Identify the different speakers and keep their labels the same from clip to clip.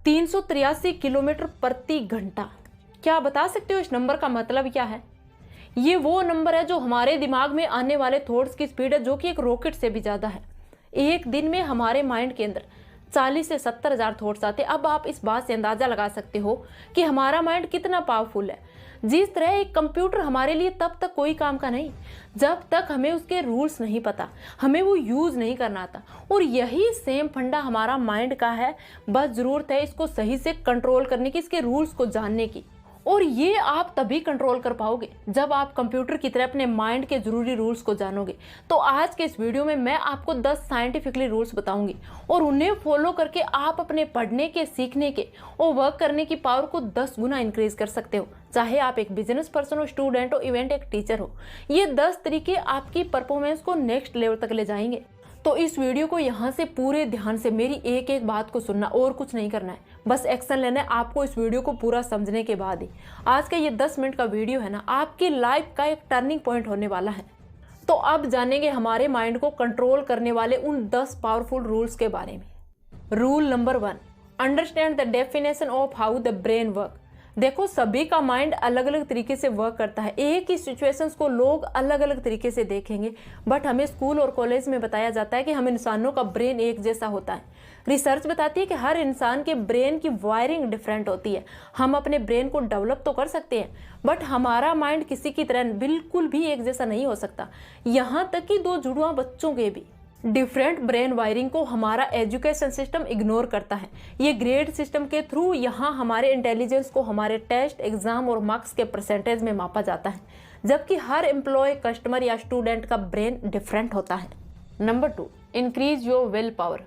Speaker 1: 383 kilometre प्रति घंटा। क्या बता सकते हो इस नंबर का मतलब क्या है? ये वो नंबर है जो हमारे दिमाग में आने वाले थॉट्स की स्पीड है, जो कि एक रॉकेट से भी ज़्यादा है। एक दिन में हमारे माइंड के अंदर 40 से 70 हज़ार थॉट्स आते हैं। अब आप इस बात से अंदाज़ा लगा सकते हो कि हमारा माइंड कितना पावरफुल है। जिस तरह एक कंप्यूटर हमारे लिए तब तक कोई काम का नहीं जब तक हमें उसके रूल्स नहीं पता, हमें वो यूज़ नहीं करना आता। और यही सेम फंडा हमारा माइंड का है, बस ज़रूरत है इसको सही से कंट्रोल करने की, इसके रूल्स को जानने की। और ये आप तभी कंट्रोल कर पाओगे जब आप कंप्यूटर की तरह अपने माइंड के जरूरी रूल्स को जानोगे। तो आज के इस वीडियो में मैं आपको 10 साइंटिफिकली रूल्स बताऊंगी और उन्हें फॉलो करके आप अपने पढ़ने के, सीखने के और वर्क करने की पावर को 10 गुना इंक्रीज कर सकते हो। चाहे आप एक बिजनेस पर्सन हो, स्टूडेंट हो, इवेंट एक टीचर हो, ये 10 तरीके आपकी परफॉर्मेंस को नेक्स्ट लेवल तक ले जाएंगे। तो इस वीडियो को यहाँ से पूरे ध्यान से मेरी एक एक बात को सुनना और कुछ नहीं करना है, बस एक्शन लेना है आपको इस वीडियो को पूरा समझने के बाद ही। आज का ये 10 मिनट का वीडियो है ना, आपकी लाइफ का एक टर्निंग पॉइंट होने वाला है। तो अब जानेंगे हमारे माइंड को कंट्रोल करने वाले उन 10 पावरफुल रूल्स के बारे में। Rule number 1, understand the definition of how the brain work. देखो, सभी का माइंड अलग अलग तरीके से वर्क करता है। एक ही सिचुएशंस को लोग अलग अलग तरीके से देखेंगे, बट हमें स्कूल और कॉलेज में बताया जाता है कि हम इंसानों का ब्रेन एक जैसा होता है। रिसर्च बताती है कि हर इंसान के ब्रेन की वायरिंग डिफरेंट होती है। हम अपने ब्रेन को डेवलप तो कर सकते हैं, बट हमारा माइंड किसी की तरह बिल्कुल भी एक जैसा नहीं हो सकता। यहाँ तक कि 2 जुड़वा बच्चों के भी डिफरेंट ब्रेन वायरिंग को हमारा एजुकेशन सिस्टम इग्नोर करता है। ये ग्रेड सिस्टम के थ्रू यहाँ हमारे इंटेलिजेंस को हमारे टेस्ट, एग्जाम और मार्क्स के परसेंटेज में मापा जाता है, जबकि हर एम्प्लॉय, कस्टमर या स्टूडेंट का ब्रेन डिफरेंट होता है। Number 2, increase your will power.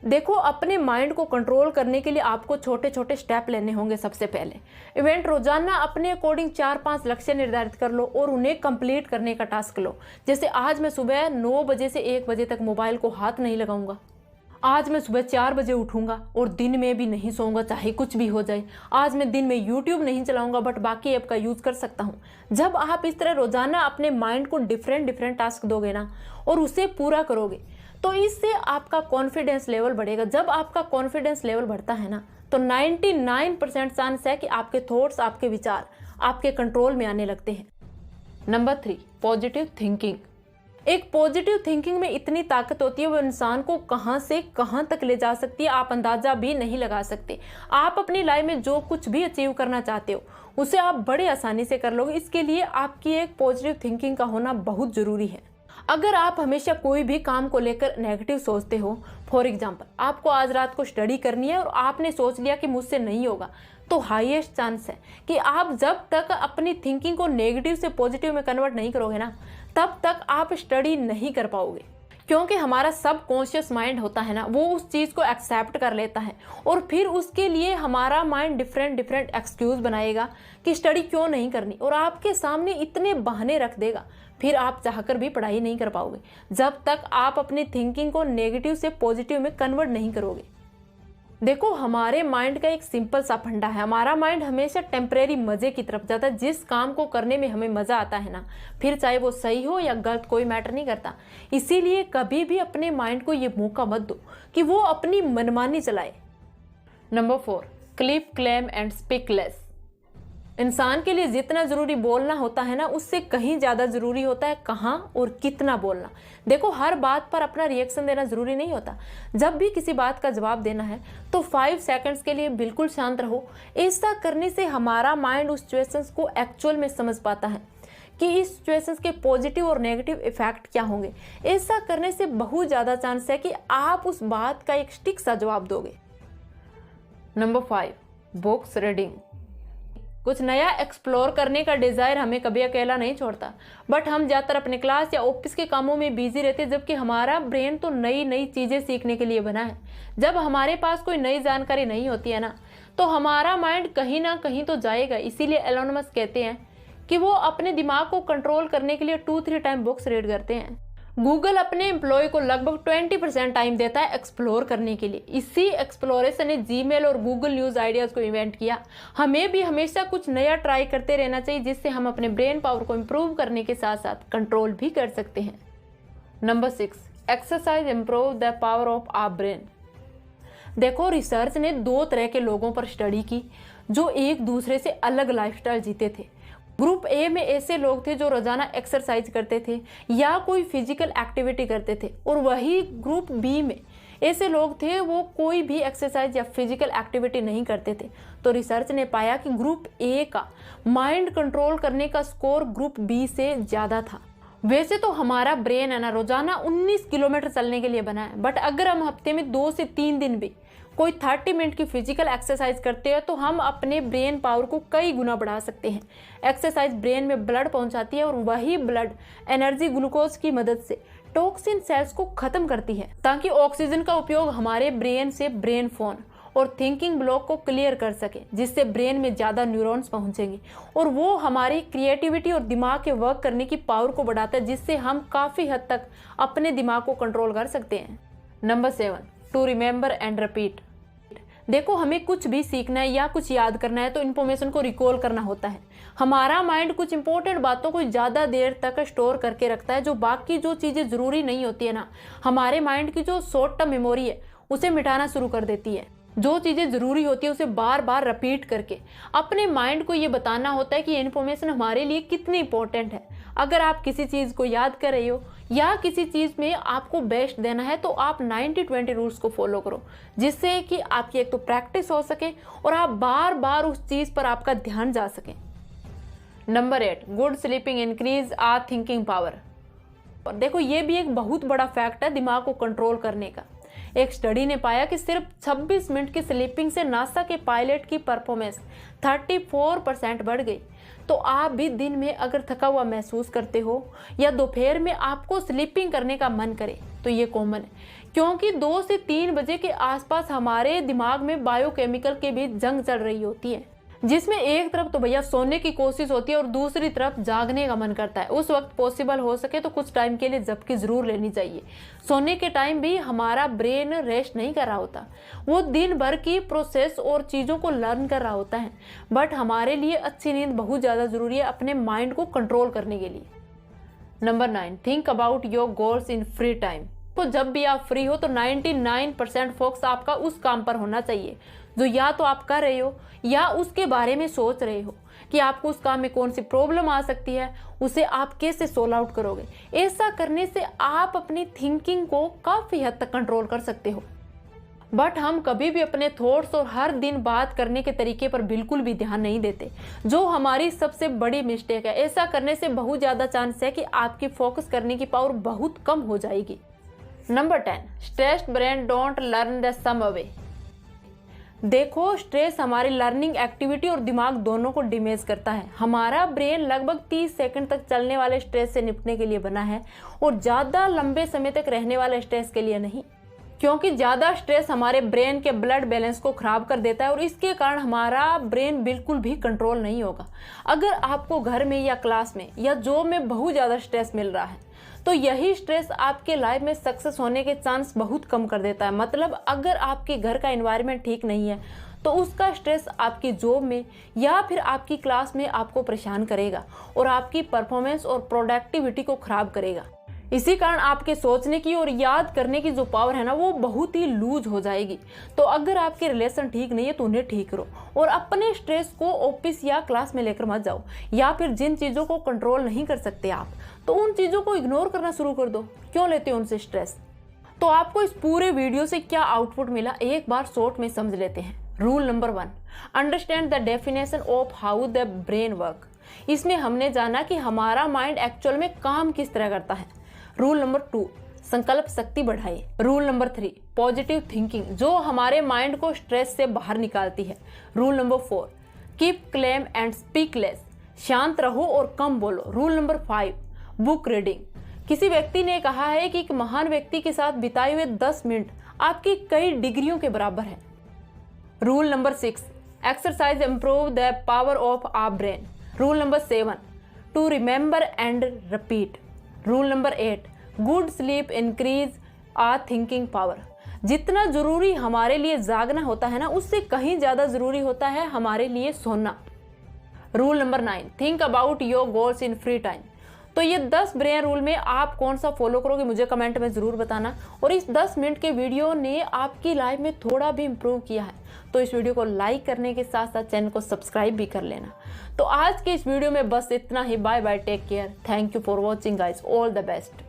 Speaker 1: देखो, अपने माइंड को कंट्रोल करने के लिए आपको छोटे छोटे स्टेप लेने होंगे। सबसे पहले इवेंट रोजाना अपने अकॉर्डिंग 4-5 लक्ष्य निर्धारित कर लो और उन्हें कंप्लीट करने का टास्क लो। जैसे आज मैं सुबह 9 बजे से 1 बजे तक मोबाइल को हाथ नहीं लगाऊंगा। आज मैं सुबह 4 बजे उठूंगा और दिन में भी नहीं सोऊंगा, चाहे कुछ भी हो जाए। आज मैं दिन में यूट्यूब नहीं चलाऊंगा, बट बाकी ऐप का यूज कर सकता हूँ। जब आप इस तरह रोजाना अपने माइंड को डिफरेंट टास्क दोगे ना और उसे पूरा करोगे, तो इससे आपका कॉन्फिडेंस लेवल बढ़ेगा। जब आपका कॉन्फिडेंस लेवल बढ़ता है ना, तो 99% चांस है कि आपके थॉट्स, आपके विचार आपके कंट्रोल में आने लगते हैं। Number 3, positive thinking. एक पॉजिटिव थिंकिंग में इतनी ताकत होती है, वो इंसान को कहां से कहां तक ले जा सकती है, आप अंदाजा भी नहीं लगा सकते। आप अपनी लाइफ में जो कुछ भी अचीव करना चाहते हो, उसे आप बड़े आसानी से कर लोगे। इसके लिए आपकी एक पॉजिटिव थिंकिंग का होना बहुत जरूरी है। अगर आप हमेशा कोई भी काम को लेकर नेगेटिव सोचते हो, फॉर एग्जाम्पल आपको आज रात को स्टडी करनी है और आपने सोच लिया कि मुझसे नहीं होगा, तो हाईएस्ट चांस है कि आप जब तक अपनी थिंकिंग को नेगेटिव से पॉजिटिव में कन्वर्ट नहीं करोगे ना, तब तक आप स्टडी नहीं कर पाओगे। क्योंकि हमारा सब कॉन्शियस माइंड होता है ना, वो उस चीज़ को एक्सेप्ट कर लेता है और फिर उसके लिए हमारा माइंड डिफरेंट एक्सक्यूज बनाएगा कि स्टडी क्यों नहीं करनी, और आपके सामने इतने बहाने रख देगा, फिर आप चाहकर भी पढ़ाई नहीं कर पाओगे जब तक आप अपनी थिंकिंग को नेगेटिव से पॉजिटिव में कन्वर्ट नहीं करोगे। देखो, हमारे माइंड का एक सिंपल सा फंडा है। हमारा माइंड हमेशा टेम्परेरी मजे की तरफ जाता है। जिस काम को करने में हमें मजा आता है ना, फिर चाहे वो सही हो या गलत, कोई मैटर नहीं करता। इसीलिए कभी भी अपने माइंड को ये मौका मत दो कि वो अपनी मनमानी चलाए। Number 4, clip, claim and speak less. इंसान के लिए जितना जरूरी बोलना होता है ना, उससे कहीं ज्यादा जरूरी होता है कहाँ और कितना बोलना। देखो, हर बात पर अपना रिएक्शन देना जरूरी नहीं होता। जब भी किसी बात का जवाब देना है तो 5 सेकंड्स के लिए बिल्कुल शांत रहो। ऐसा करने से हमारा माइंड उस सिचुएशंस को एक्चुअल में समझ पाता है कि इस सिचुएशंस के पॉजिटिव और नेगेटिव इफेक्ट क्या होंगे। ऐसा करने से बहुत ज्यादा चांस है कि आप उस बात का एक स्टिक सा जवाब दोगे। Number 5, books reading. कुछ नया एक्सप्लोर करने का डिजायर हमें कभी अकेला नहीं छोड़ता, बट हम ज्यादातर अपने क्लास या ऑफिस के कामों में बिजी रहते हैं, जबकि हमारा ब्रेन तो नई नई चीजें सीखने के लिए बना है। जब हमारे पास कोई नई जानकारी नहीं होती है ना, तो हमारा माइंड कहीं ना कहीं तो जाएगा। इसीलिए एलोन मस्क कहते हैं कि वो अपने दिमाग को कंट्रोल करने के लिए 2-3 टाइम बुक्स रीड करते हैं। गूगल अपने एम्प्लॉय को लगभग 20% टाइम देता है एक्सप्लोर करने के लिए। इसी एक्सप्लोरेशन ने जीमेल और गूगल न्यूज आइडियाज को इन्वेंट किया। हमें भी हमेशा कुछ नया ट्राई करते रहना चाहिए, जिससे हम अपने ब्रेन पावर को इम्प्रूव करने के साथ साथ कंट्रोल भी कर सकते हैं। Number 6, exercise improve the power of our brain. देखो, रिसर्च ने 2 तरह के लोगों पर स्टडी की जो एक दूसरे से अलग लाइफस्टाइल जीते थे। ग्रुप ए में ऐसे लोग थे जो रोजाना एक्सरसाइज करते थे या कोई फिजिकल एक्टिविटी करते थे, और वही ग्रुप बी में ऐसे लोग थे वो कोई भी एक्सरसाइज या फिजिकल एक्टिविटी नहीं करते थे। तो रिसर्च ने पाया कि ग्रुप ए का माइंड कंट्रोल करने का स्कोर ग्रुप बी से ज़्यादा था। वैसे तो हमारा ब्रेन है ना रोजाना 19 किलोमीटर चलने के लिए बना है, बट अगर हम हफ्ते में 2 से 3 दिन भी कोई 30 मिनट की फिजिकल एक्सरसाइज करते हैं तो हम अपने ब्रेन पावर को कई गुना बढ़ा सकते हैं। एक्सरसाइज ब्रेन में ब्लड पहुंचाती है और वही ब्लड एनर्जी ग्लूकोज की मदद से टॉक्सिन सेल्स को खत्म करती है, ताकि ऑक्सीजन का उपयोग हमारे ब्रेन से ब्रेन फोन और थिंकिंग ब्लॉक को क्लियर कर सके, जिससे ब्रेन में ज़्यादा न्यूरॉन्स पहुंचेंगे और वो हमारी क्रिएटिविटी और दिमाग के वर्क करने की पावर को बढ़ाता है, जिससे हम काफ़ी हद तक अपने दिमाग को कंट्रोल कर सकते हैं। Number 7, to remember and repeat. देखो, हमें कुछ भी सीखना है या कुछ याद करना है तो इन्फॉर्मेशन को रिकॉल करना होता है। हमारा माइंड कुछ इंपॉर्टेंट बातों को ज़्यादा देर तक स्टोर करके रखता है। जो बाकी जो चीज़ें ज़रूरी नहीं होती है ना, हमारे माइंड की जो शॉर्ट टर्म मेमोरी है उसे मिटाना शुरू कर देती है। जो चीज़ें ज़रूरी होती है उसे बार बार रिपीट करके अपने माइंड को ये बताना होता है कि ये इन्फॉर्मेशन हमारे लिए कितनी इंपॉर्टेंट है। अगर आप किसी चीज़ को याद कर रहे हो या किसी चीज़ में आपको बेस्ट देना है तो आप 90-20 रूल्स को फॉलो करो, जिससे कि आपकी एक तो प्रैक्टिस हो सके और आप बार बार उस चीज़ पर आपका ध्यान जा सके। Number 8, good sleeping increase our thinking power. और देखो, ये भी एक बहुत बड़ा फैक्ट है दिमाग को कंट्रोल करने का। एक स्टडी ने पाया कि सिर्फ 26 मिनट की स्लीपिंग से नासा के पायलट की परफॉर्मेंस 34% बढ़ गई। तो आप भी दिन में अगर थका हुआ महसूस करते हो या दोपहर में आपको स्लीपिंग करने का मन करे तो ये कॉमन है, क्योंकि 2 से 3 बजे के आसपास हमारे दिमाग में बायोकेमिकल के बीच जंग चल रही होती है, जिसमें एक तरफ तो भैया सोने की कोशिश होती है और दूसरी तरफ जागने का मन करता है। उस वक्त पॉसिबल हो सके तो कुछ टाइम के लिए झपकी जरूर लेनी चाहिए। सोने के टाइम भी हमारा ब्रेन रेस्ट नहीं कर रहा होता, वो दिन भर की प्रोसेस और चीज़ों को लर्न कर रहा होता है। बट हमारे लिए अच्छी नींद बहुत ज़्यादा ज़रूरी है अपने माइंड को कंट्रोल करने के लिए। Number 9, think about your goals in free time. तो जब भी आप फ्री हो तो 99% फोकस आपका उस काम पर होना चाहिए जो या तो आप कर रहे हो या उसके बारे में सोच रहे हो कि आपको उस काम में कौन सी प्रॉब्लम आ सकती है, उसे आप कैसे सोल्व आउट करोगे। ऐसा करने से आप अपनी थिंकिंग को काफ़ी हद तक कंट्रोल कर सकते हो। बट हम कभी भी अपने थॉट्स और हर दिन बात करने के तरीके पर बिल्कुल भी ध्यान नहीं देते, जो हमारी सबसे बड़ी मिस्टेक है। ऐसा करने से बहुत ज़्यादा चांस है कि आपकी फोकस करने की पावर बहुत कम हो जाएगी। Number 10, stressed brain don't learn the same way. देखो, स्ट्रेस हमारी लर्निंग एक्टिविटी और दिमाग दोनों को डैमेज करता है। हमारा ब्रेन लगभग 30 सेकंड तक चलने वाले स्ट्रेस से निपटने के लिए बना है और ज़्यादा लंबे समय तक रहने वाले स्ट्रेस के लिए नहीं, क्योंकि ज़्यादा स्ट्रेस हमारे ब्रेन के ब्लड बैलेंस को ख़राब कर देता है और इसके कारण हमारा ब्रेन बिल्कुल भी कंट्रोल नहीं होगा। अगर आपको घर में या क्लास में या जॉब में बहुत ज़्यादा स्ट्रेस मिल रहा है तो यही स्ट्रेस आपके लाइफ में सक्सेस होने के चांस बहुत कम कर देता है। मतलब अगर आपके घर का एनवायरनमेंट ठीक नहीं है तो उसका स्ट्रेस आपकी जॉब में या फिर आपकी क्लास में आपको परेशान करेगा और आपकी परफॉर्मेंस और प्रोडक्टिविटी को खराब करेगा। इसी कारण आपके सोचने की और याद करने की जो पावर है ना, वो बहुत ही लूज हो जाएगी। तो अगर आपके रिलेशन ठीक नहीं है तो उन्हें ठीक करो और अपने स्ट्रेस को ऑफिस या क्लास में लेकर मत जाओ, या फिर जिन चीज़ों को कंट्रोल नहीं कर सकते आप तो उन चीज़ों को इग्नोर करना शुरू कर दो। क्यों लेते हो उनसे स्ट्रेस? तो आपको इस पूरे वीडियो से क्या आउटपुट मिला एक बार शॉर्ट में समझ लेते हैं। Rule number 1, understand the definition of how the brain work. इसमें हमने जाना कि हमारा माइंड एक्चुअल में काम किस तरह करता है। रूल नंबर 2, संकल्प शक्ति बढ़ाए। रूल नंबर 3, पॉजिटिव थिंकिंग, जो हमारे माइंड को स्ट्रेस से बाहर निकालती है। Rule number 4, keep claim and speak less, शांत रहो और कम बोलो। Rule number 5, book reading. किसी व्यक्ति ने कहा है कि एक महान व्यक्ति के साथ बिताए हुए 10 मिनट आपकी कई डिग्रियों के बराबर है। Rule number 6, exercise improve the power of our brain. Rule number 7, to remember and repeat. Rule number 8, good sleep increase our thinking power. जितना जरूरी हमारे लिए जागना होता है ना, उससे कहीं ज़्यादा जरूरी होता है हमारे लिए सोना। Rule number 9, think about your goals in free time. तो ये 10 ब्रेन रूल में आप कौन सा फॉलो करोगे मुझे कमेंट में ज़रूर बताना। और इस 10 मिनट के वीडियो ने आपकी लाइफ में थोड़ा भी इम्प्रूव किया है तो इस वीडियो को लाइक करने के साथ साथ चैनल को सब्सक्राइब भी कर लेना। तो आज के इस वीडियो में बस इतना ही। Bye bye, take care, thank you for watching guys, all the best.